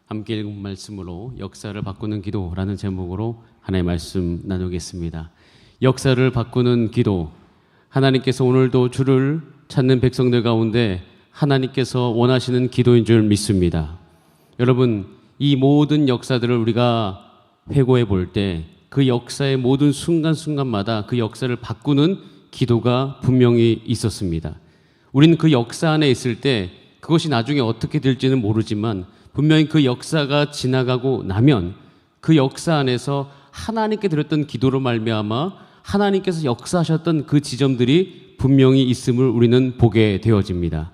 함께 읽은 말씀으로 역사를 바꾸는 기도라는 제목으로 하나님의 말씀 나누겠습니다. 역사를 바꾸는 기도. 하나님께서 오늘도 주를 찾는 백성들 가운데 하나님께서 원하시는 기도인 줄 믿습니다. 여러분, 이 모든 역사들을 우리가 회고해 볼 때 그 역사의 모든 순간순간마다 그 역사를 바꾸는 기도가 분명히 있었습니다. 우리는 그 역사 안에 있을 때 그것이 나중에 어떻게 될지는 모르지만 분명히 그 역사가 지나가고 나면 그 역사 안에서 하나님께 드렸던 기도로 말미암아 하나님께서 역사하셨던 그 지점들이 분명히 있음을 우리는 보게 되어집니다.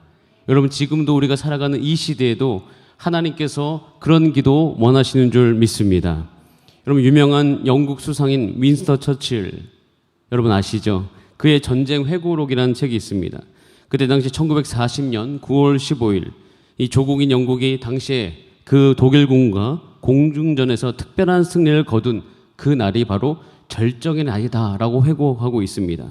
여러분, 지금도 우리가 살아가는 이 시대에도 하나님께서 그런 기도 원하시는 줄 믿습니다. 여러분, 유명한 영국 수상인 윈스턴 처칠, 여러분 아시죠? 그의 전쟁 회고록이라는 책이 있습니다. 그때 당시 1940년 9월 15일 이 조국인 영국이 당시에 그 독일군과 공중전에서 특별한 승리를 거둔 그 날이 바로 절정의 날이다라고 회고하고 있습니다.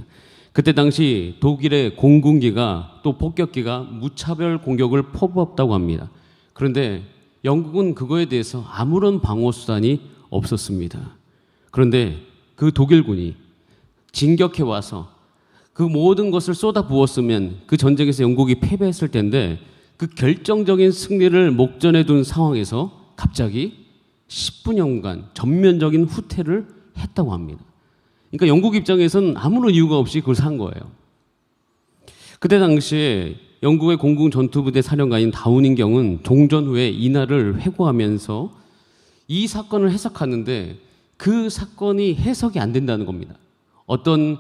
그때 당시 독일의 공군기가 또 폭격기가 무차별 공격을 퍼부었다고 합니다. 그런데 영국은 그거에 대해서 아무런 방어 수단이 없었습니다. 그런데 그 독일군이 진격해 와서 그 모든 것을 쏟아 부었으면 그 전쟁에서 영국이 패배했을 텐데 그 결정적인 승리를 목전에 둔 상황에서 갑자기 10분여간 전면적인 후퇴를 했다고 합니다. 그러니까 영국 입장에서는 아무런 이유가 없이 그걸 산 거예요. 그때 당시에 영국의 공군 전투부대 사령관인 다우닝경은 종전 후에 이날을 회고하면서 이 사건을 해석하는데 그 사건이 해석이 안 된다는 겁니다. 어떤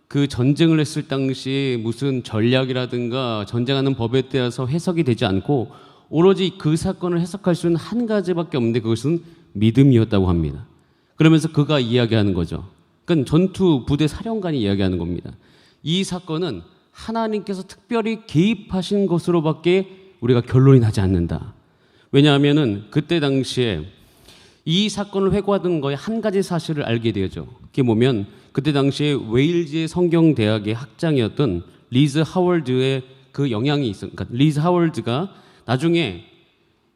그 전쟁을 했을 당시 무슨 전략이라든가 전쟁하는 법에 따라서 해석이 되지 않고 오로지 그 사건을 해석할 수 있는 한 가지밖에 없는데 그것은 믿음이었다고 합니다. 그러면서 그가 이야기하는 거죠. 그러니까 전투 부대 사령관이 이야기하는 겁니다. 이 사건은 하나님께서 특별히 개입하신 것으로밖에 우리가 결론이 나지 않는다. 왜냐하면은 그때 당시에 이 사건을 회고하던 거에 한 가지 사실을 알게 되죠. 그게 뭐면 그때 당시에 웨일즈의 성경대학의 학장이었던 리즈 하월드의 그 영향이 있어. 그러니까 리즈 하월드가 나중에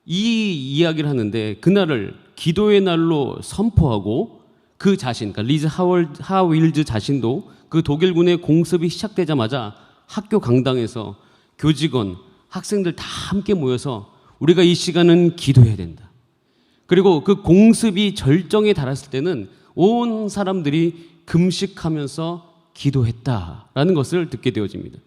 이 이야기를 하는데 그날을 기도의 날로 선포하고 그 자신, 그러니까 리즈 하월드 자신도 그 독일군의 공습이 시작되자마자 학교 강당에서 교직원, 학생들 다 함께 모여서 우리가 이 시간은 기도해야 된다. 그리고 그 공습이 절정에 달했을 때는 온 사람들이 금식하면서 기도했다라는 것을 듣게 되어집니다.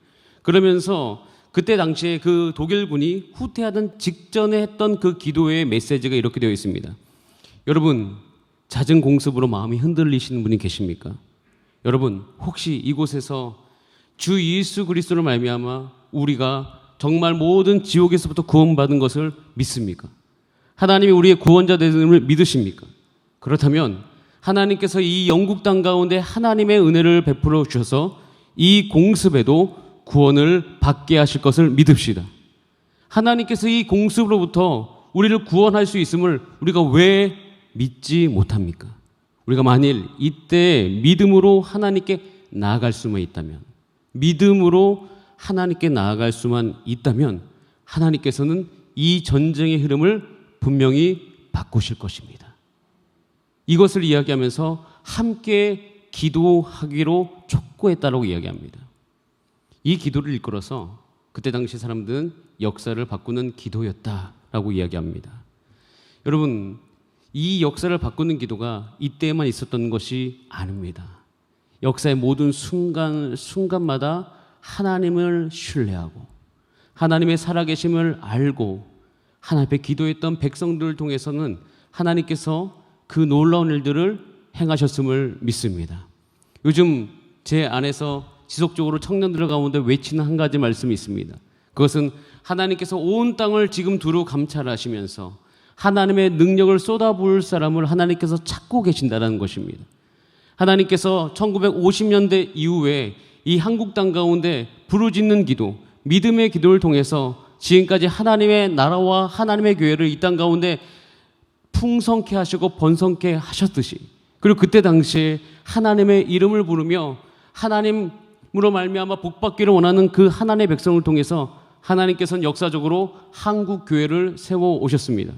그러면서 그때 당시에 그 독일군이 후퇴하던 직전에 했던 그 기도의 메시지가 이렇게 되어 있습니다. 여러분, 잦은 공습으로 마음이 흔들리시는 분이 계십니까? 여러분, 혹시 이곳에서 주 예수 그리스도를 말미암아 우리가 정말 모든 지옥에서부터 구원받은 것을 믿습니까? 하나님이 우리의 구원자 되심을 믿으십니까? 그렇다면 하나님께서 이 영국 땅 가운데 하나님의 은혜를 베풀어 주셔서 이 공습에도 구원을 받게 하실 것을 믿읍시다. 하나님께서 이 공습으로부터 우리를 구원할 수 있음을 우리가 왜 믿지 못합니까? 우리가 만일 이때 믿음으로 하나님께 나아갈 수만 있다면, 믿음으로 하나님께 나아갈 수만 있다면 하나님께서는 이 전쟁의 흐름을 분명히 바꾸실 것입니다. 이것을 이야기하면서 함께 기도하기로 촉구했다라고 이야기합니다. 이 기도를 이끌어서 그때 당시 사람들은 역사를 바꾸는 기도였다라고 이야기합니다. 여러분, 이 역사를 바꾸는 기도가 이때에만 있었던 것이 아닙니다. 역사의 모든 순간마다 하나님을 신뢰하고 하나님의 살아계심을 알고 하나님 앞에 기도했던 백성들을 통해서는 하나님께서 그 놀라운 일들을 행하셨음을 믿습니다. 요즘 제 안에서 지속적으로 청년들 가운데 외치는 한 가지 말씀이 있습니다. 그것은 하나님께서 온 땅을 지금 두루 감찰하시면서 하나님의 능력을 쏟아부을 사람을 하나님께서 찾고 계신다는 것입니다. 하나님께서 1950년대 이후에 이 한국 땅 가운데 부르짖는 기도, 믿음의 기도를 통해서 지금까지 하나님의 나라와 하나님의 교회를 이 땅 가운데 풍성케 하시고 번성케 하셨듯이, 그리고 그때 당시에 하나님의 이름을 부르며 하나님으로 말미암아 복받기를 원하는 그 하나님의 백성을 통해서 하나님께서는 역사적으로 한국 교회를 세워 오셨습니다.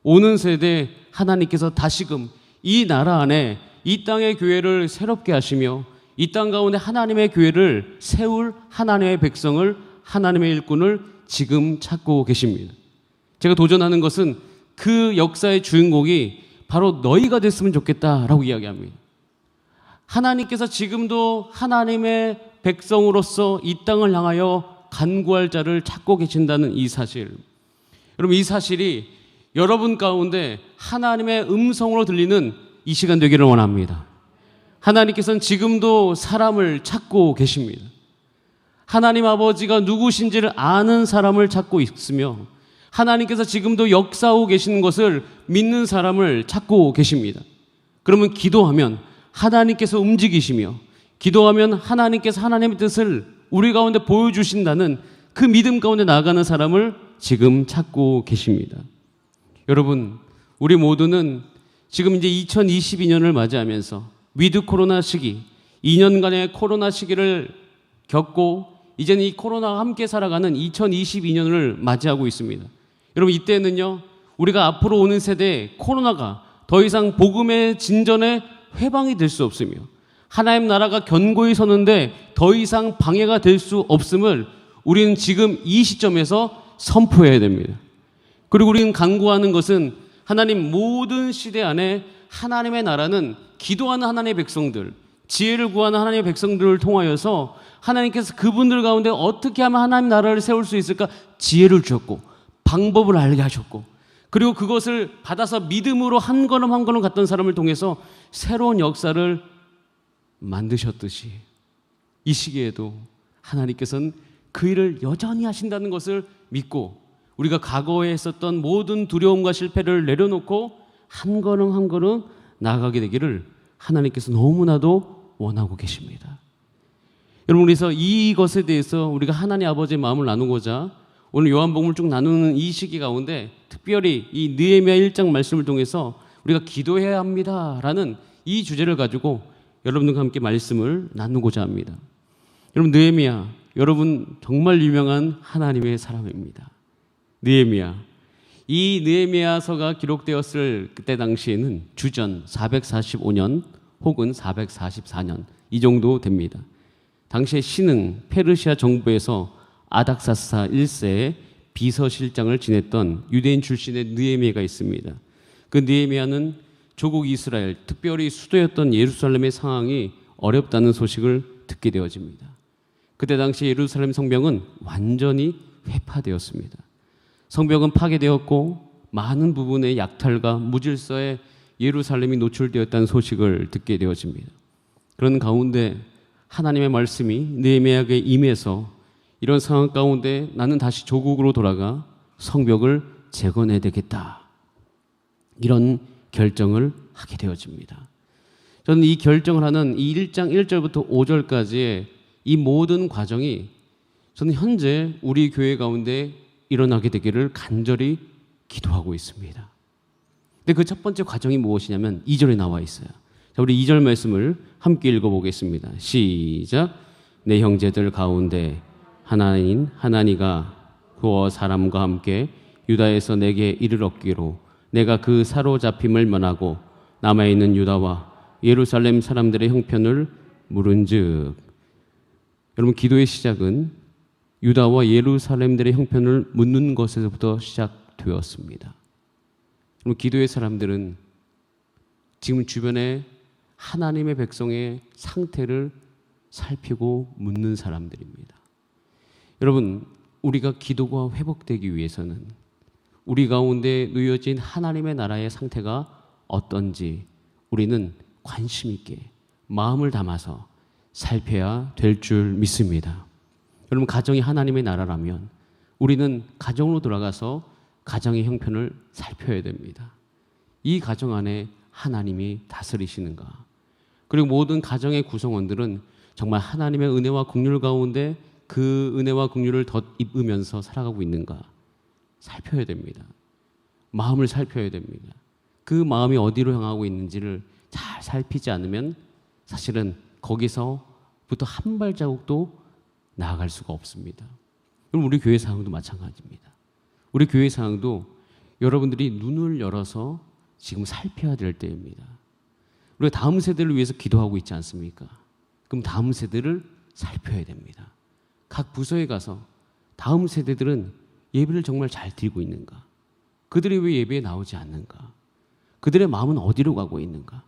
오는 세대 하나님께서 다시금 이 나라 안에 이 땅의 교회를 새롭게 하시며 이 땅 가운데 하나님의 교회를 세울 하나님의 백성을, 하나님의 일꾼을 지금 찾고 계십니다. 제가 도전하는 것은 그 역사의 주인공이 바로 너희가 됐으면 좋겠다라고 이야기합니다. 하나님께서 지금도 하나님의 백성으로서 이 땅을 향하여 간구할 자를 찾고 계신다는 이 사실, 여러분, 이 사실이 여러분 가운데 하나님의 음성으로 들리는 이 시간 되기를 원합니다. 하나님께서는 지금도 사람을 찾고 계십니다. 하나님 아버지가 누구신지를 아는 사람을 찾고 있으며 하나님께서 지금도 역사하고 계시는 것을 믿는 사람을 찾고 계십니다. 그러면 기도하면 하나님께서 움직이시며 기도하면 하나님께서 하나님의 뜻을 우리 가운데 보여주신다는 그 믿음 가운데 나아가는 사람을 지금 찾고 계십니다. 여러분, 우리 모두는 지금 이제 2022년을 맞이하면서 위드 코로나 시기, 2년간의 코로나 시기를 겪고 이제는 이 코로나와 함께 살아가는 2022년을 맞이하고 있습니다. 여러분, 이때는요, 우리가 앞으로 오는 세대에 코로나가 더 이상 복음의 진전에 회방이 될 수 없으며 하나님 나라가 견고히 서는데 더 이상 방해가 될 수 없음을 우리는 지금 이 시점에서 선포해야 됩니다. 그리고 우리는 간구하는 것은 하나님, 모든 시대 안에 하나님의 나라는 기도하는 하나님의 백성들, 지혜를 구하는 하나님의 백성들을 통하여서 하나님께서 그분들 가운데 어떻게 하면 하나님 나라를 세울 수 있을까 지혜를 주셨고 방법을 알게 하셨고, 그리고 그것을 받아서 믿음으로 한 걸음 한 걸음 갔던 사람을 통해서 새로운 역사를 만드셨듯이 이 시기에도 하나님께서는 그 일을 여전히 하신다는 것을 믿고 우리가 과거에 했었던 모든 두려움과 실패를 내려놓고 한 걸음 한 걸음 나아가게 되기를 하나님께서 너무나도 원하고 계십니다. 여러분, 그래서 이것에 대해서 우리가 하나님 아버지의 마음을 나누고자 오늘 요한복음을 쭉 나누는 이 시기 가운데 특별히 이 느헤미야 1장 말씀을 통해서 우리가 기도해야 합니다라는 이 주제를 가지고 여러분들과 함께 말씀을 나누고자 합니다. 여러분, 느헤미야, 여러분 정말 유명한 하나님의 사람입니다. 느헤미야, 이 느헤미야서가 기록되었을 그때 당시에는 주전 445년 혹은 444년 이 정도 됩니다. 당시에 신흥 페르시아 정부에서 아닥사스다 1세의 비서실장을 지냈던 유대인 출신의 느헤미야가 있습니다. 그 느헤미야는 조국 이스라엘, 특별히 수도였던 예루살렘의 상황이 어렵다는 소식을 듣게 되어집니다. 그때 당시 예루살렘 성벽은 완전히 회파되었습니다. 성벽은 파괴되었고 많은 부분의 약탈과 무질서에 예루살렘이 노출되었다는 소식을 듣게 되어집니다. 그런 가운데 하나님의 말씀이 느헤미야에게 임해서 이런 상황 가운데 나는 다시 조국으로 돌아가 성벽을 재건해야 되겠다, 이런 결정을 하게 되어집니다. 저는 이 결정을 하는 이 1장 1절부터 5절까지의 이 모든 과정이 저는 현재 우리 교회 가운데 일어나게 되기를 간절히 기도하고 있습니다. 근데 그 첫 번째 과정이 무엇이냐면 2절에 나와 있어요. 자, 우리 2절 말씀을 함께 읽어보겠습니다. 시작. 내 형제들 가운데 하나인 하나니가 그와 사람과 함께 유다에서 내게 이를 얻기로 내가 그 사로잡힘을 면하고 남아있는 유다와 예루살렘 사람들의 형편을 물은즉. 여러분, 기도의 시작은 유다와 예루살렘들의 형편을 묻는 것에서부터 시작되었습니다. 여러분, 기도의 사람들은 지금 주변에 하나님의 백성의 상태를 살피고 묻는 사람들입니다. 여러분, 우리가 기도가 회복되기 위해서는 우리 가운데 놓여진 하나님의 나라의 상태가 어떤지 우리는 관심 있게 마음을 담아서 살펴야 될 줄 믿습니다. 여러분, 가정이 하나님의 나라라면 우리는 가정으로 돌아가서 가정의 형편을 살펴야 됩니다. 이 가정 안에 하나님이 다스리시는가? 그리고 모든 가정의 구성원들은 정말 하나님의 은혜와 긍휼 가운데 그 은혜와 긍휼을 덧입으면서 살아가고 있는가? 살펴야 됩니다. 마음을 살펴야 됩니다. 그 마음이 어디로 향하고 있는지를 잘 살피지 않으면 사실은 거기서부터 한 발자국도 나아갈 수가 없습니다. 그럼 우리 교회 상황도 마찬가지입니다. 우리 교회 상황도 여러분들이 눈을 열어서 지금 살펴야 될 때입니다. 우리가 다음 세대를 위해서 기도하고 있지 않습니까? 그럼 다음 세대를 살펴야 됩니다. 각 부서에 가서 다음 세대들은 예배를 정말 잘 드리고 있는가? 그들이 왜 예배에 나오지 않는가? 그들의 마음은 어디로 가고 있는가?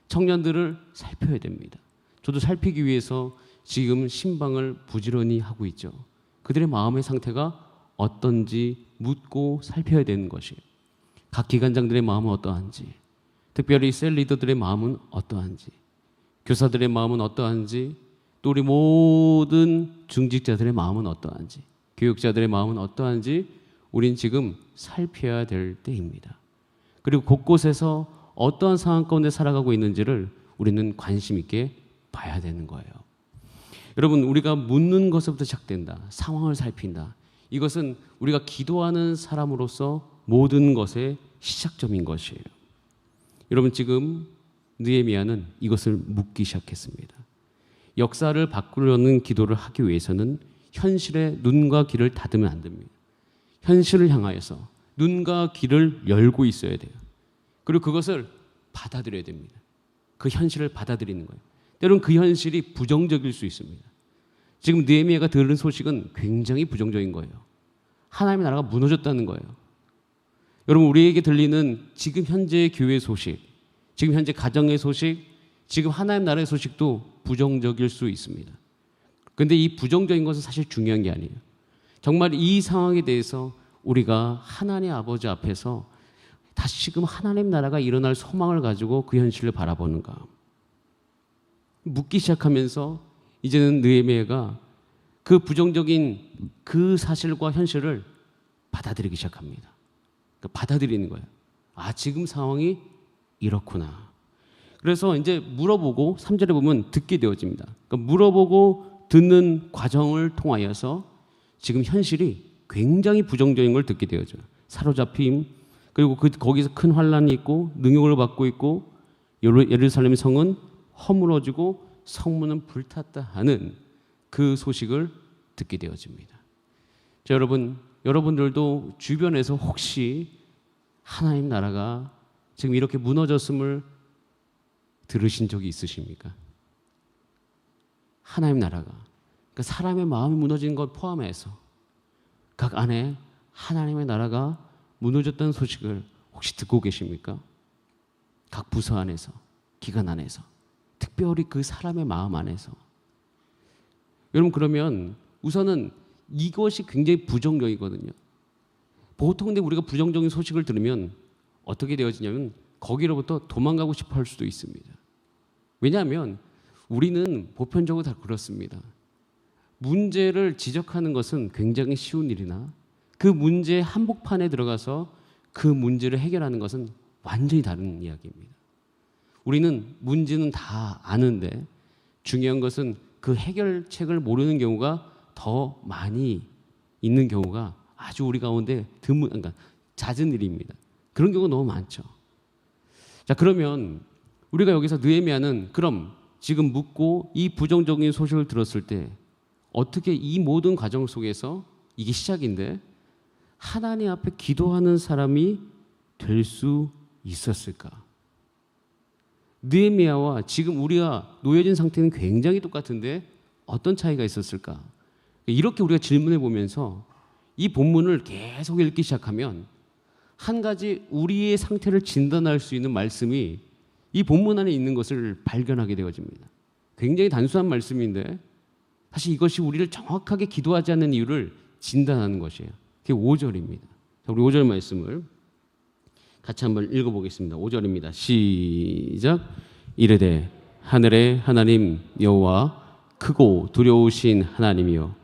청년들을 살펴야 됩니다. 저도 살피기 위해서 지금 신방을 부지런히 하고 있죠. 그들의 마음의 상태가 어떤지 묻고 살펴야 되는 것이에요. 각 기관장들의 마음은 어떠한지, 특별히 셀 리더들의 마음은 어떠한지, 교사들의 마음은 어떠한지, 또 우리 모든 중직자들의 마음은 어떠한지, 교육자들의 마음은 어떠한지 우린 지금 살펴야 될 때입니다. 그리고 곳곳에서 어떠한 상황 가운데 살아가고 있는지를 우리는 관심 있게 봐야 되는 거예요. 여러분, 우리가 묻는 것부터 시작된다. 상황을 살핀다. 이것은 우리가 기도하는 사람으로서 모든 것의 시작점인 것이에요. 여러분, 지금 느헤미야는 이것을 묻기 시작했습니다. 역사를 바꾸려는 기도를 하기 위해서는 현실에 눈과 귀를 닫으면 안 됩니다. 현실을 향하여서 눈과 귀를 열고 있어야 돼요. 그리고 그것을 받아들여야 됩니다. 그 현실을 받아들이는 거예요. 때로는 그 현실이 부정적일 수 있습니다. 지금 느헤미야가 들은 소식은 굉장히 부정적인 거예요. 하나님의 나라가 무너졌다는 거예요. 여러분, 우리에게 들리는 지금 현재의 교회 소식, 지금 현재 가정의 소식, 지금 하나님 나라의 소식도 부정적일 수 있습니다. 그런데 이 부정적인 것은 사실 중요한 게 아니에요. 정말 이 상황에 대해서 우리가 하나님 아버지 앞에서 다시금 하나님 나라가 일어날 소망을 가지고 그 현실을 바라보는가. 묻기 시작하면서 이제는 느헤미야가 그 부정적인 그 사실과 현실을 받아들이기 시작합니다. 그러니까 받아들이는 거예요. 아, 지금 상황이 이렇구나. 그래서 이제 물어보고 3절에 보면 듣게 되어집니다. 그러니까 물어보고 듣는 과정을 통하여서 지금 현실이 굉장히 부정적인 걸 듣게 되어져요. 사로잡힘, 그리고 거기서 큰 환란이 있고 능욕을 받고 있고 예루살렘 성은 허물어지고 성문은 불탔다 하는 그 소식을 듣게 되어집니다. 자, 여러분들도 주변에서 혹시 하나님 나라가 지금 이렇게 무너졌음을 들으신 적이 있으십니까? 하나님 나라가, 그러니까 사람의 마음이 무너지는 것 포함해서 각 안에 하나님의 나라가 무너졌다는 소식을 혹시 듣고 계십니까? 각 부서 안에서, 기관 안에서, 특별히 그 사람의 마음 안에서. 여러분, 그러면 우선은 이것이 굉장히 부정적이거든요. 보통 근데 우리가 부정적인 소식을 들으면 어떻게 되어지냐면 거기로부터 도망가고 싶어 할 수도 있습니다. 왜냐하면 우리는 보편적으로 다 그렇습니다. 문제를 지적하는 것은 굉장히 쉬운 일이나 그 문제의 한복판에 들어가서 그 문제를 해결하는 것은 완전히 다른 이야기입니다. 우리는 문제는 다 아는데 중요한 것은 그 해결책을 모르는 경우가 더 많이 있는 경우가 아주 우리 가운데 그러니까 잦은 일입니다. 그런 경우가 너무 많죠. 자, 그러면 우리가 여기서 느헤미야는 그럼 지금 묻고 이 부정적인 소식을 들었을 때 어떻게 이 모든 과정 속에서 이게 시작인데 하나님 앞에 기도하는 사람이 될 수 있었을까? 느헤미야와 지금 우리가 놓여진 상태는 굉장히 똑같은데 어떤 차이가 있었을까? 이렇게 우리가 질문해 보면서 이 본문을 계속 읽기 시작하면 한 가지 우리의 상태를 진단할 수 있는 말씀이 이 본문 안에 있는 것을 발견하게 되어집니다. 굉장히 단순한 말씀인데 사실 이것이 우리를 정확하게 기도하지 않는 이유를 진단하는 것이에요. 그게 5절입니다. 자, 우리 5절 말씀을 같이 한번 읽어보겠습니다. 5절입니다. 시작. 이르되 하늘의 하나님 여호와 크고 두려우신 하나님이여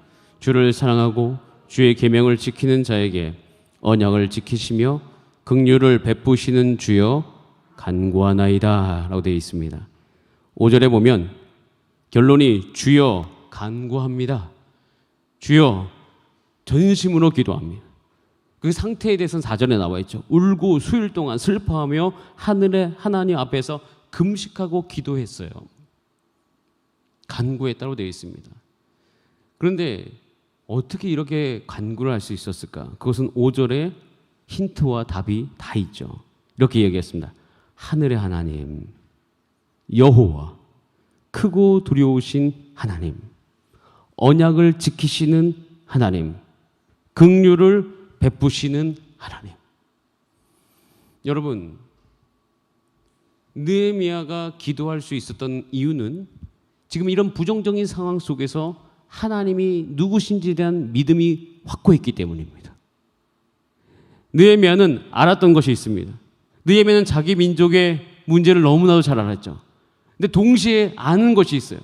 주를 사랑하고 주의 계명을 지키는 자에게 언약을 지키시며 긍휼을 베푸시는 주여 간구하나이다 라고 되어 있습니다. 5절에 보면 결론이 주여 간구합니다. 주여 전심으로 기도합니다. 그 상태에 대해서는 4절에 나와 있죠. 울고 수일 동안 슬퍼하며 하늘의 하나님 앞에서 금식하고 기도했어요. 간구했다고 되어 있습니다. 그런데 어떻게 이렇게 간구를 할 수 있었을까? 그것은 5절에 힌트와 답이 다 있죠. 이렇게 얘기했습니다. 하늘의 하나님, 여호와, 크고 두려우신 하나님, 언약을 지키시는 하나님, 긍휼을 베푸시는 하나님. 여러분, 느헤미야가 기도할 수 있었던 이유는 지금 이런 부정적인 상황 속에서 하나님이 누구신지에 대한 믿음이 확고했기 때문입니다. 느헤미야는 알았던 것이 있습니다. 느헤미야는 자기 민족의 문제를 너무나도 잘 알았죠. 근데 동시에 아는 것이 있어요.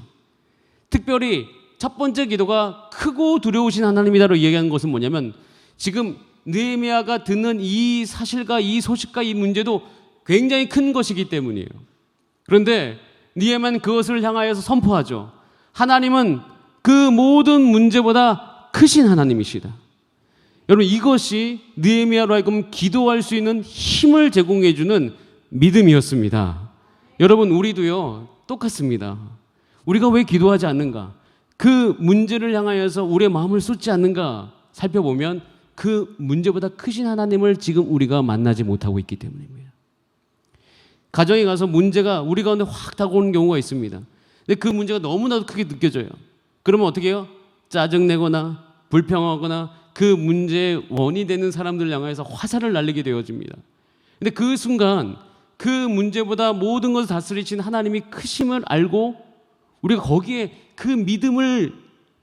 특별히 첫 번째 기도가 크고 두려우신 하나님이다로 이야기하는 것은 뭐냐면 지금 느헤미야가 듣는 이 사실과 이 소식과 이 문제도 굉장히 큰 것이기 때문이에요. 그런데 느헤미야는 그것을 향하여서 선포하죠. 하나님은 그 모든 문제보다 크신 하나님이시다. 여러분, 이것이 느헤미야로 하여금 기도할 수 있는 힘을 제공해 주는 믿음이었습니다. 여러분, 우리도요 똑같습니다. 우리가 왜 기도하지 않는가? 그 문제를 향하여서 우리의 마음을 쏟지 않는가 살펴보면 그 문제보다 크신 하나님을 지금 우리가 만나지 못하고 있기 때문입니다. 가정에 가서 문제가 우리 가운데 확 다가오는 경우가 있습니다. 근데 그 문제가 너무나도 크게 느껴져요. 그러면 어떻게 해요? 짜증내거나 불평하거나 그 문제의 원이 되는 사람들 향해서 화살을 날리게 되어집니다. 근데 그 순간 그 문제보다 모든 것을 다스리신 하나님이 크심을 알고 우리가 거기에 그 믿음을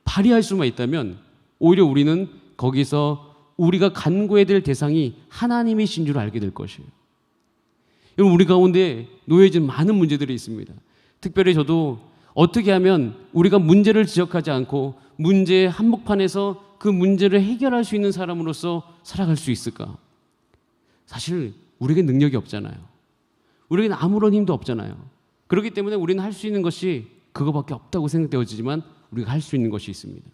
발휘할 수만 있다면 오히려 우리는 거기서 우리가 간구해야 될 대상이 하나님이신 줄 알게 될 것이에요. 여러분, 우리 가운데 놓여진 많은 문제들이 있습니다. 특별히 저도 어떻게 하면 우리가 문제를 지적하지 않고 문제의 한복판에서 그 문제를 해결할 수 있는 사람으로서 살아갈 수 있을까? 사실 우리에게 능력이 없잖아요. 우리에게는 아무런 힘도 없잖아요. 그렇기 때문에 우리는 할 수 있는 것이 그거밖에 없다고 생각되어지지만 우리가 할 수 있는 것이 있습니다.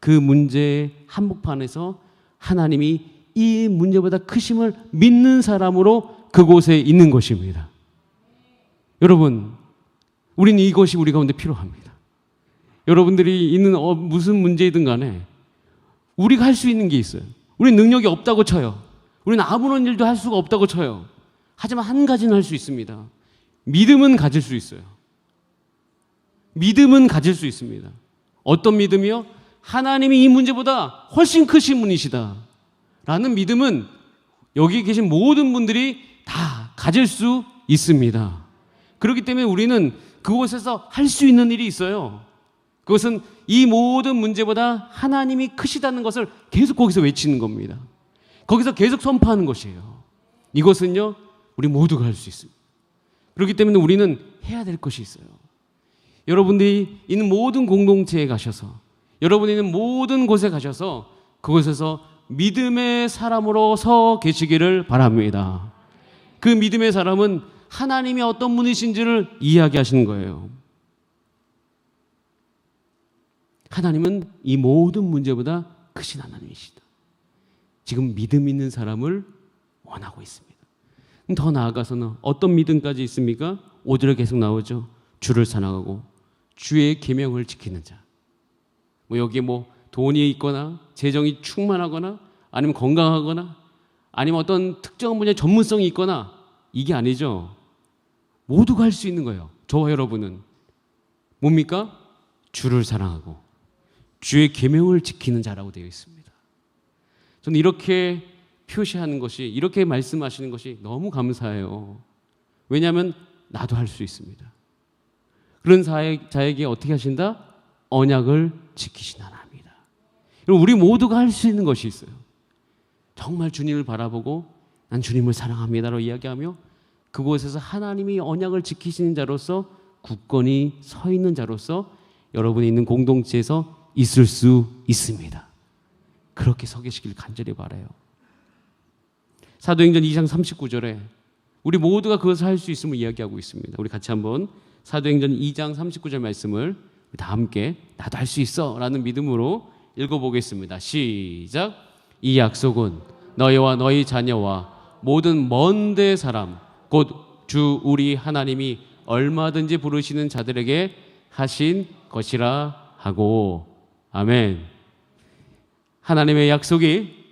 그 문제의 한복판에서 하나님이 이 문제보다 크심을 믿는 사람으로 그곳에 있는 것입니다. 여러분, 우리는 이것이 우리 가운데 필요합니다. 여러분들이 있는 무슨 문제이든 간에 우리가 할 수 있는 게 있어요. 우리는 능력이 없다고 쳐요. 우리는 아무런 일도 할 수가 없다고 쳐요. 하지만 한 가지는 할 수 있습니다. 믿음은 가질 수 있어요. 믿음은 가질 수 있습니다. 어떤 믿음이요? 하나님이 이 문제보다 훨씬 크신 분이시다 라는 믿음은 여기 계신 모든 분들이 다 가질 수 있습니다. 그렇기 때문에 우리는 그곳에서 할 수 있는 일이 있어요. 그것은 이 모든 문제보다 하나님이 크시다는 것을 계속 거기서 외치는 겁니다. 거기서 계속 선포하는 것이에요. 이것은요, 우리 모두가 할 수 있습니다. 그렇기 때문에 우리는 해야 될 것이 있어요. 여러분들이 있는 모든 공동체에 가셔서, 여러분이 있는 모든 곳에 가셔서 그곳에서 믿음의 사람으로 서 계시기를 바랍니다. 그 믿음의 사람은 하나님이 어떤 분이신지를 이야기하시는 거예요. 하나님은 이 모든 문제보다 크신 하나님이시다. 지금 믿음 있는 사람을 원하고 있습니다. 더 나아가서는 어떤 믿음까지 있습니까? 5절에 계속 나오죠. 주를 사랑하고 주의 계명을 지키는 자. 여기에 돈이 있거나 재정이 충만하거나 아니면 건강하거나 아니면 어떤 특정한 분야의 전문성이 있거나 이게 아니죠. 모두가 할 수 있는 거예요. 저와 여러분은 뭡니까? 주를 사랑하고 주의 계명을 지키는 자라고 되어 있습니다. 저는 이렇게 표시하는 것이, 이렇게 말씀하시는 것이 너무 감사해요. 왜냐하면 나도 할 수 있습니다. 그런 자에게 어떻게 하신다? 언약을 지키신 하나님이다. 우리 모두가 할 수 있는 것이 있어요. 정말 주님을 바라보고 난 주님을 사랑합니다로 이야기하며 그곳에서 하나님이 언약을 지키시는 자로서 굳건히 서 있는 자로서 여러분이 있는 공동체에서 있을 수 있습니다. 그렇게 서 계시길 간절히 바라요. 사도행전 2장 39절에 우리 모두가 그것을 할 수 있음을 이야기하고 있습니다. 우리 같이 한번 사도행전 2장 39절 말씀을 다 함께 나도 할 수 있어 라는 믿음으로 읽어보겠습니다. 시작. 이 약속은 너희와 너희 자녀와 모든 먼 데 사람 곧 주 우리 하나님이 얼마든지 부르시는 자들에게 하신 것이라 하고. 아멘. 하나님의 약속이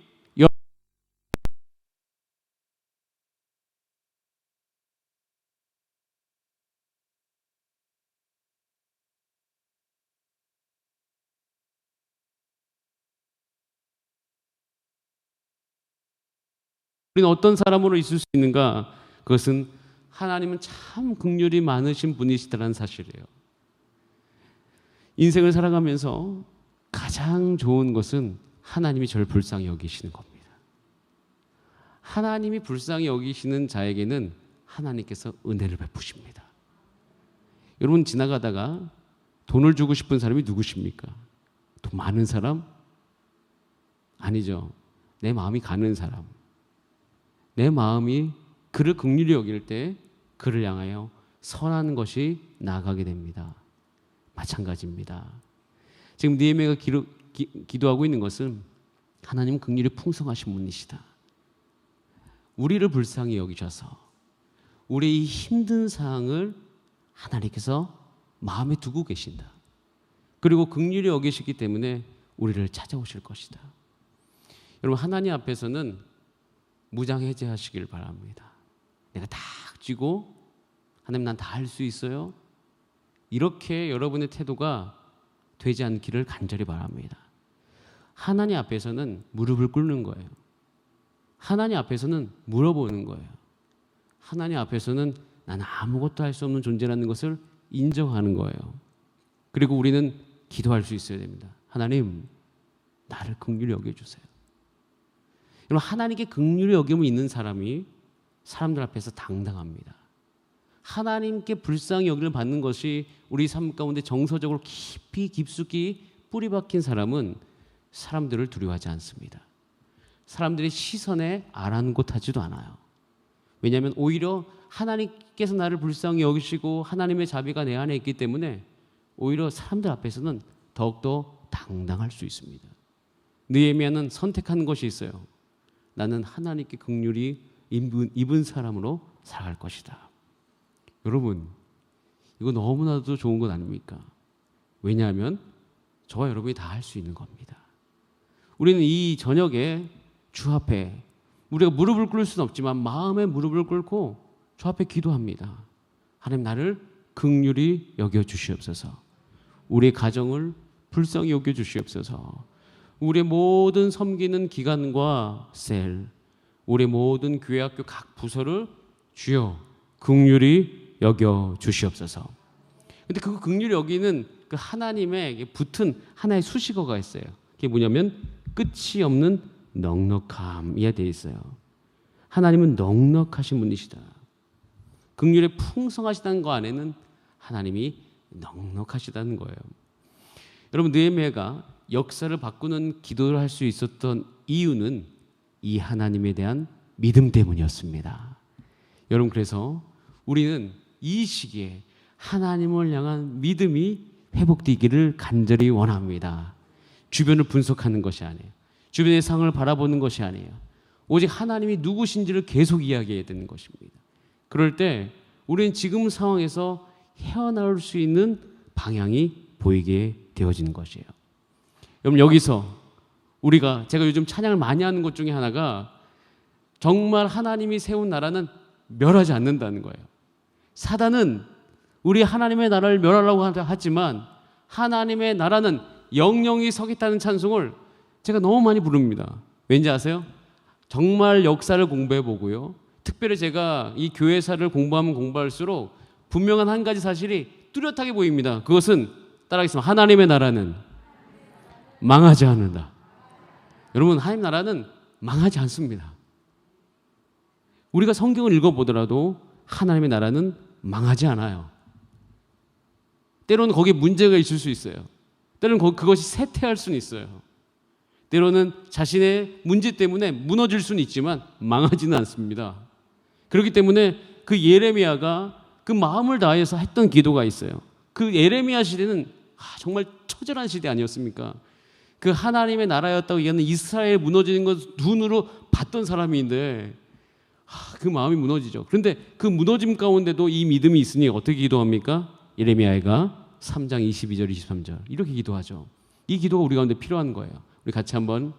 우리는 어떤 사람으로 있을 수 있는가? 그것은 하나님은 참 긍휼이 많으신 분이시다는 사실이에요. 인생을 살아가면서 가장 좋은 것은 하나님이 저를 불쌍히 여기시는 겁니다. 하나님이 불쌍히 여기시는 자에게는 하나님께서 은혜를 베푸십니다. 여러분 지나가다가 돈을 주고 싶은 사람이 누구십니까? 돈 많은 사람? 아니죠. 내 마음이 가는 사람. 내 마음이 그를 긍휼히 여길 때 그를 향하여 선한 것이 나아가게 됩니다. 마찬가지입니다. 지금 느헤미야가 기도하고 있는 것은 하나님 긍휼이 풍성하신 분이시다. 우리를 불쌍히 여기셔서 우리의 이 힘든 상황을 하나님께서 마음에 두고 계신다. 그리고 긍휼히 여기시기 때문에 우리를 찾아오실 것이다. 여러분 하나님 앞에서는 무장해제하시길 바랍니다. 내가 다 쥐고 하나님 난 다 할 수 있어요? 이렇게 여러분의 태도가 되지 않기를 간절히 바랍니다. 하나님 앞에서는 무릎을 꿇는 거예요. 하나님 앞에서는 물어보는 거예요. 하나님 앞에서는 나는 아무것도 할 수 없는 존재라는 것을 인정하는 거예요. 그리고 우리는 기도할 수 있어야 됩니다. 하나님, 나를 긍휼히 여겨주세요. 여러분, 하나님께 긍휼히 여김을 있는 사람이 사람들 앞에서 당당합니다. 하나님께 불쌍히 여김을 받는 것이 우리 삶 가운데 정서적으로 깊숙이 뿌리 박힌 사람은 사람들을 두려워하지 않습니다. 사람들의 시선에 아랑곳하지도 않아요. 왜냐하면 오히려 하나님께서 나를 불쌍히 여기시고 하나님의 자비가 내 안에 있기 때문에 오히려 사람들 앞에서는 더욱더 당당할 수 있습니다. 느헤미야는 선택하는 것이 있어요. 나는 하나님께 긍휼히 입은 사람으로 살아갈 것이다. 여러분, 이거 너무나도 좋은 것 아닙니까? 왜냐하면 저와 여러분이 다 할 수 있는 겁니다. 우리는 이 저녁에 주 앞에 우리가 무릎을 꿇을 수는 없지만 마음의 무릎을 꿇고 주 앞에 기도합니다. 하나님 나를 긍휼히 여겨주시옵소서. 우리의 가정을 불쌍히 여겨주시옵소서. 우리의 모든 섬기는 기관과 셀, 우리의 모든 교회 학교 각 부서를 주여 긍휼히 여겨주시옵소서. 근데 그 긍휼히 여기는 그 하나님의 붙은 하나의 수식어가 있어요. 그게 뭐냐면 끝이 없는 넉넉함이야 되어 있어요. 하나님은 넉넉하신 분이시다. 긍휼에 풍성하시다는 거 안에는 하나님이 넉넉하시다는 거예요. 여러분 느헤미야가 역사를 바꾸는 기도를 할 수 있었던 이유는 이 하나님에 대한 믿음 때문이었습니다. 여러분 그래서 우리는 이 시기에 하나님을 향한 믿음이 회복되기를 간절히 원합니다. 주변을 분석하는 것이 아니에요. 주변의 상황을 바라보는 것이 아니에요. 오직 하나님이 누구신지를 계속 이야기해야 되는 것입니다. 그럴 때 우리는 지금 상황에서 헤어나올 수 있는 방향이 보이게 되어지는 것이에요. 여러분 여기서 제가 요즘 찬양을 많이 하는 것 중에 하나가 정말 하나님이 세운 나라는 멸하지 않는다는 거예요. 사단은 우리 하나님의 나라를 멸하려고 하지만 하나님의 나라는 영영이 서겠다는 찬송을 제가 너무 많이 부릅니다. 왠지 아세요? 정말 역사를 공부해 보고요. 특별히 제가 이 교회사를 공부하면 공부할수록 분명한 한 가지 사실이 뚜렷하게 보입니다. 그것은 따라하겠습니다. 하나님의 나라는 망하지 않는다. 여러분 하나님 나라는 망하지 않습니다. 우리가 성경을 읽어보더라도 하나님의 나라는 망하지 않아요. 때로는 거기에 문제가 있을 수 있어요. 때로는 그것이 쇠퇴할 수는 있어요. 때로는 자신의 문제 때문에 무너질 수는 있지만 망하지는 않습니다. 그렇기 때문에 그 예레미야가 그 마음을 다해서 했던 기도가 있어요. 그 예레미야 시대는 정말 처절한 시대 아니었습니까? 그 하나님의 나라였다고 얘기하는 이스라엘 무너지는 것 눈으로 봤던 사람인데 그 마음이 무너지죠. 그런데 그 무너짐 가운데도 이 믿음이 있으니 어떻게 기도합니까? 예레미야가 3장 22절 23절 이렇게 기도하죠. 이 기도가 우리 가운데 필요한 거예요. 우리 같이 한번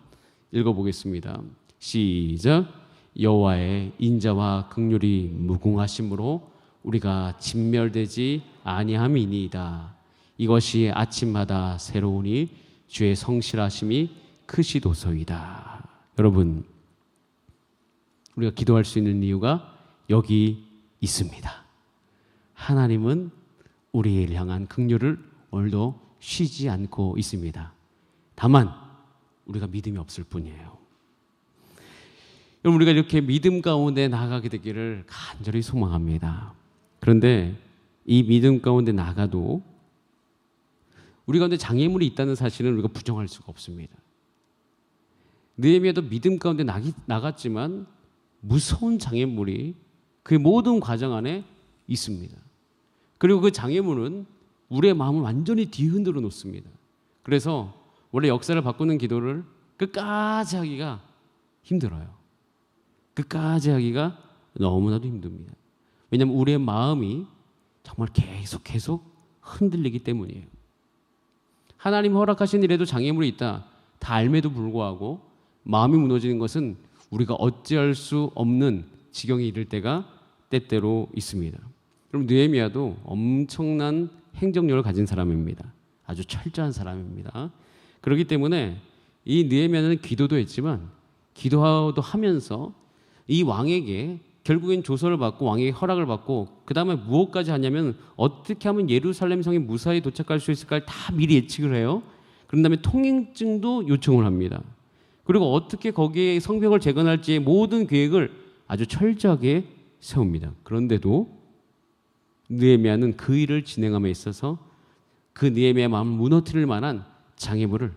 읽어보겠습니다. 시작. 여호와의 인자와 긍휼이 무궁하심으로 우리가 진멸되지 아니함이니이다. 이것이 아침마다 새로우니 주의 성실하심이 크시도소이다. 여러분 우리가 기도할 수 있는 이유가 여기 있습니다. 하나님은 우리를 향한 긍휼을 오늘도 쉬지 않고 있습니다. 다만 우리가 믿음이 없을 뿐이에요. 여러분, 우리가 이렇게 믿음 가운데 나아가게 되기를 간절히 소망합니다. 그런데 이 믿음 가운데 나가도 우리 가운데 장애물이 있다는 사실은 우리가 부정할 수가 없습니다. 느헤미야도 믿음 가운데 나갔지만 무서운 장애물이 그의 모든 과정 안에 있습니다. 그리고 그 장애물은 우리의 마음을 완전히 뒤흔들어 놓습니다. 그래서 원래 역사를 바꾸는 기도를 끝까지 하기가 힘들어요. 끝까지 하기가 너무나도 힘듭니다. 왜냐하면 우리의 마음이 정말 계속 흔들리기 때문이에요. 하나님 허락하신 일에도 장애물이 있다 다 알매도 불구하고 마음이 무너지는 것은 우리가 어찌할 수 없는 지경에 이를 때가 때때로 있습니다. 그럼 느헤미야도 엄청난 행정력을 가진 사람입니다. 아주 철저한 사람입니다. 그렇기 때문에 이 느헤미야는 기도도 했지만 기도도 하면서 이 왕에게 결국엔 조서를 받고 왕에게 허락을 받고 그 다음에 무엇까지 하냐면 어떻게 하면 예루살렘 성에 무사히 도착할 수 있을까를 다 미리 예측을 해요. 그런 다음에 통행증도 요청을 합니다. 그리고 어떻게 거기에 성벽을 재건할지의 모든 계획을 아주 철저하게 세웁니다. 그런데도 느헤미야는 그 일을 진행함에 있어서 그 느헤미야의 마음을 무너뜨릴 만한 장애물을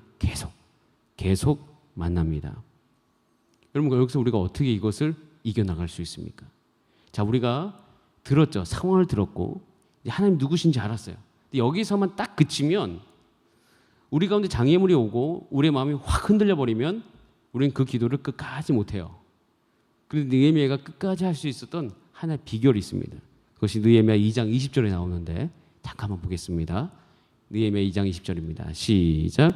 계속 만납니다. 여러분, 여기서 우리가 어떻게 이것을 이겨나갈 수 있습니까? 자, 우리가 들었죠. 상황을 들었고 이제 하나님 누구신지 알았어요. 근데 여기서만 딱 그치면 우리 가운데 장애물이 오고 우리의 마음이 확 흔들려 버리면 우리는 그 기도를 끝까지 못해요. 그런데 느헤미야가 끝까지 할 수 있었던 하나의 비결이 있습니다. 그것이 느헤미야 2장 20절에 나오는데 잠깐만 보겠습니다. 느헤미야 2장 20절입니다. 시작.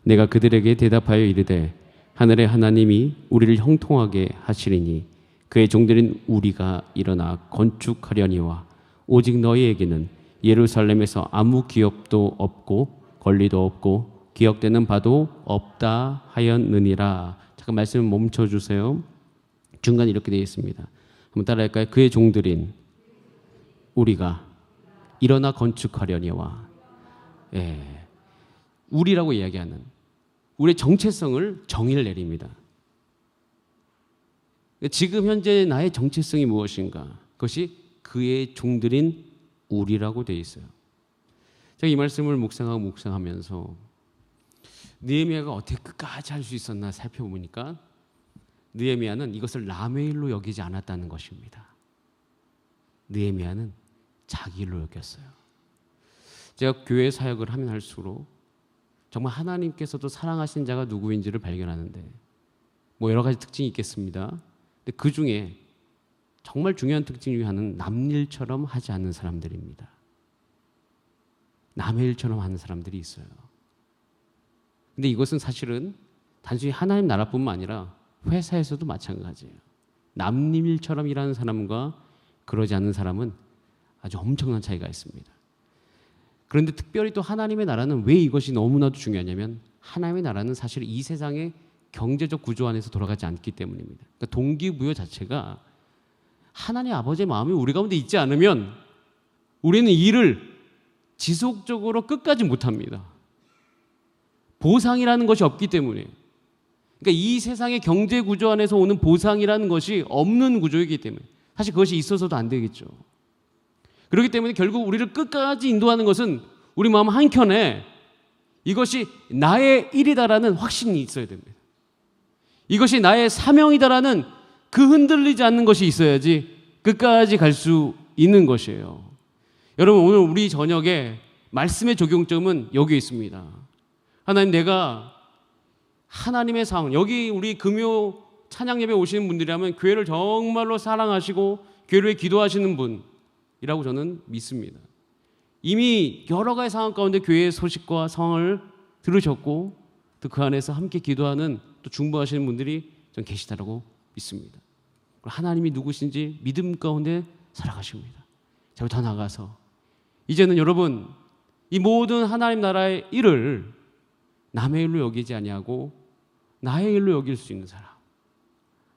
내가 그들에게 대답하여 이르되 하늘의 하나님이 우리를 형통하게 하시리니 그의 종들인 우리가 일어나 건축하려니와 오직 너희에게는 예루살렘에서 아무 기업도 없고 권리도 없고 기억되는 바도 없다 하였느니라. 잠깐 말씀을 멈춰주세요. 중간에 이렇게 되어 있습니다. 한번 따라할까요? 그의 종들인 우리가 일어나 건축하려니와, 우리라고 이야기하는 우리의 정체성을 정의를 내립니다. 지금 현재 나의 정체성이 무엇인가? 그것이 그의 종들인 우리라고 되어 있어요. 제가 이 말씀을 묵상하면서 느헤미야가 어떻게 끝까지 할 수 있었나 살펴보니까 느헤미야는 이것을 남의 일로 여기지 않았다는 것입니다. 느헤미야는 자기 일로 여겼어요. 제가 교회 사역을 하면 할수록 정말 하나님께서도 사랑하신 자가 누구인지를 발견하는데 뭐 여러 가지 특징이 있겠습니다. 근데 그 중에 정말 중요한 특징 중에 하나는 남일처럼 하지 않는 사람들입니다. 남의 일처럼 하는 사람들이 있어요. 근데 이것은 사실은 단순히 하나님 나라뿐만 아니라 회사에서도 마찬가지예요. 남님 일처럼 일하는 사람과 그러지 않는 사람은 아주 엄청난 차이가 있습니다. 그런데 특별히 또 하나님의 나라는 왜 이것이 너무나도 중요하냐면 하나님의 나라는 사실 이 세상의 경제적 구조 안에서 돌아가지 않기 때문입니다. 그러니까 동기부여 자체가 하나님 아버지의 마음이 우리 가운데 있지 않으면 우리는 일을 지속적으로 끝까지 못합니다. 보상이라는 것이 없기 때문에. 그러니까 이 세상의 경제 구조 안에서 오는 보상이라는 것이 없는 구조이기 때문에 사실 그것이 있어서도 안 되겠죠. 그렇기 때문에 결국 우리를 끝까지 인도하는 것은 우리 마음 한켠에 이것이 나의 일이다라는 확신이 있어야 됩니다. 이것이 나의 사명이다라는 그 흔들리지 않는 것이 있어야지 끝까지 갈 수 있는 것이에요. 여러분, 오늘 우리 저녁에 말씀의 적용점은 여기에 있습니다. 하나님, 내가 하나님의 상황, 여기 우리 금요 찬양 예배 오시는 분들이라면 교회를 정말로 사랑하시고 교회를 위해 기도하시는 분이라고 저는 믿습니다. 이미 여러 가지 상황 가운데 교회의 소식과 상황을 들으셨고 또 그 안에서 함께 기도하는 또 중보하시는 분들이 전 계시다라고 믿습니다. 하나님이 누구신지 믿음 가운데 살아가십니다. 자, 더 나가서 이제는 여러분 이 모든 하나님 나라의 일을 남의 일로 여기지 아니하고 나의 일로 여길 수 있는 사람,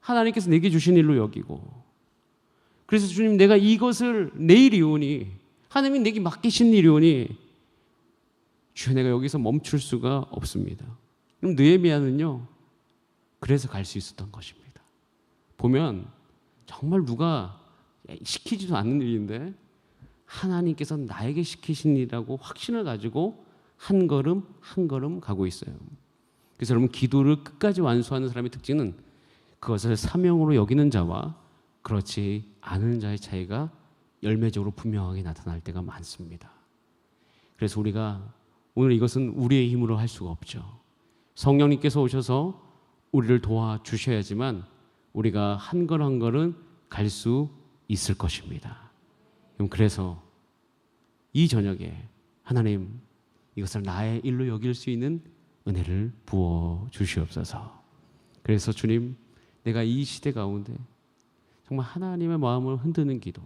하나님께서 내게 주신 일로 여기고, 그래서 주님, 내가 이것을 내 일이오니, 하나님이 내게 맡기신 일이오니 주여, 내가 여기서 멈출 수가 없습니다. 그럼 느헤미야는요, 그래서 갈 수 있었던 것입니다. 보면 정말 누가 시키지도 않는 일인데 하나님께서 나에게 시키신 일이라고 확신을 가지고 한 걸음 한 걸음 가고 있어요. 그래서 여러분, 기도를 끝까지 완수하는 사람의 특징은 그것을 사명으로 여기는 자와 그렇지 않은 자의 차이가 열매적으로 분명하게 나타날 때가 많습니다. 그래서 우리가 오늘 이것은 우리의 힘으로 할 수가 없죠. 성령님께서 오셔서 우리를 도와주셔야지만 우리가 한 걸 한 걸은 갈 수 있을 것입니다. 그래서 이 저녁에 하나님, 이것을 나의 일로 여길 수 있는 은혜를 부어 주시옵소서. 그래서 주님, 내가 이 시대 가운데 정말 하나님의 마음을 흔드는 기도,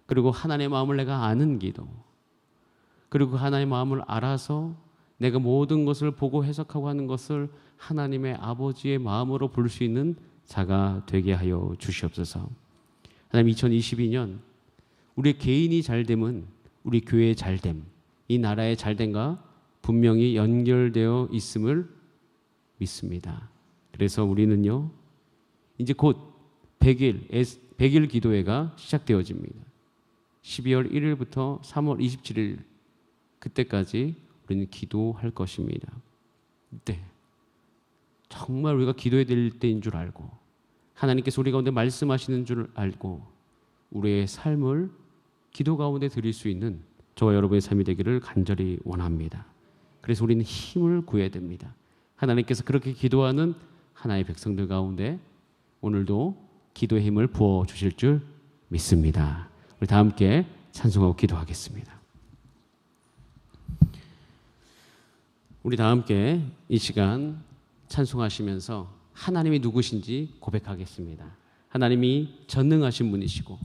그리고 하나님의 마음을 내가 아는 기도, 그리고 하나님의 마음을 알아서 내가 모든 것을 보고 해석하고 하는 것을 하나님의 아버지의 마음으로 볼 수 있는 자가 되게 하여 주시옵소서. 하나님, 2022년 우리 개인이 잘됨은 우리 교회의 잘됨, 이 나라의 잘됨과 분명히 연결되어 있음을 믿습니다. 그래서 우리는요, 이제 곧 100일 기도회가 시작되어집니다. 12월 1일부터 3월 27일, 그때까지 우리는 기도할 것입니다. 이때 정말 우리가 기도해야 될 때인 줄 알고, 하나님께서 우리 가운데 말씀하시는 줄 알고, 우리의 삶을 기도 가운데 드릴 수 있는 저와 여러분의 삶이 되기를 간절히 원합니다. 그래서 우리는 힘을 구해야 됩니다. 하나님께서 그렇게 기도하는 하나의 백성들 가운데 오늘도 기도의 힘을 부어 주실 줄 믿습니다. 우리 다 함께 찬송하고 기도하겠습니다. 우리 다 함께 이 시간 찬송하시면서 하나님이 누구신지 고백하겠습니다. 하나님이 전능하신 분이시고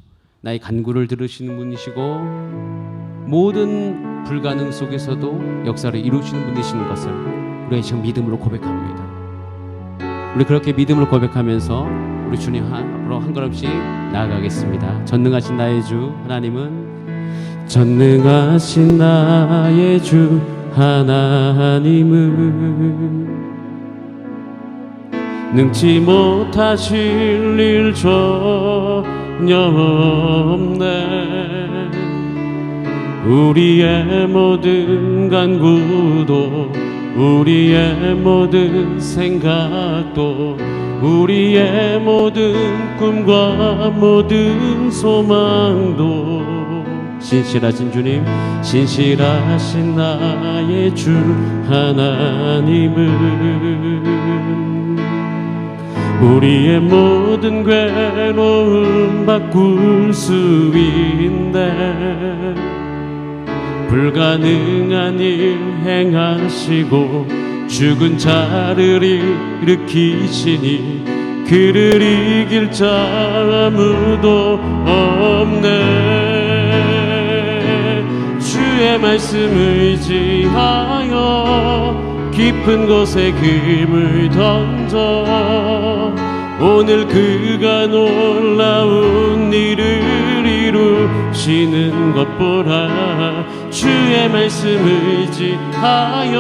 나의 간구를 들으시는 분이시고 모든 불가능 속에서도 역사를 이루시는 분이신 것을 우리가 지금 믿음으로 고백합니다. 우리 그렇게 믿음으로 고백하면서 우리 주님 앞으로 한 걸음씩 나아가겠습니다. 전능하신 나의 주 하나님은, 전능하신 나의 주 하나님은 능치 못하실 일 전혀 없네. 우리의 모든 간구도, 우리의 모든 생각도, 우리의 모든 꿈과 모든 소망도 신실하신 주님, 신실하신 나의 주 하나님은 우리의 모든 괴로움 바꿀 수 있네. 불가능한 일 행하시고 죽은 자를 일으키시니 그를 이길 자 아무도 없네. 주의 말씀 의지하여 깊은 곳에 금을 던져 오늘 그가 놀라운 일을 이루시는 것 보라. 주의 말씀 의지하여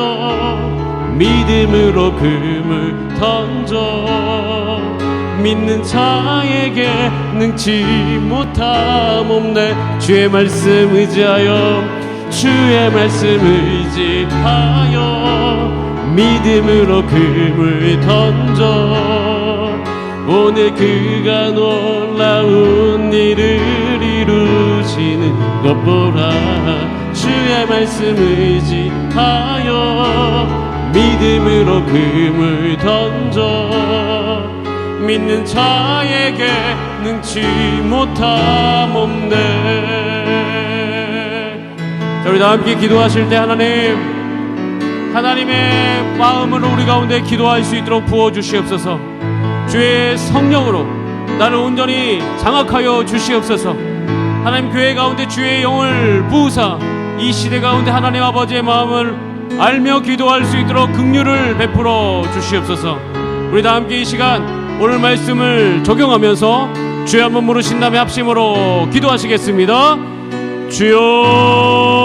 믿음으로 금을 던져 믿는 자에게 능치 못함 없네. 주의 말씀 의지하여, 주의 말씀 의지하여 믿음으로 금을 던져 오늘 그가 놀라운 일을 이루시는 것 보라. 주의 말씀 의지하여 믿음으로 금을 던져 믿는 자에게 능치 못함 없네. 자, 우리 다 함께 기도하실 때 하나님의 마음으로 우리 가운데 기도할 수 있도록 부어주시옵소서. 주의 성령으로 나를 온전히 장악하여 주시옵소서. 하나님, 교회 가운데 주의 영을 부으사 이 시대 가운데 하나님 아버지의 마음을 알며 기도할 수 있도록 긍휼을 베풀어 주시옵소서. 우리 다 함께 이 시간 오늘 말씀을 적용하면서 주여 한번 부르신 다음에 합심으로 기도하시겠습니다. 주여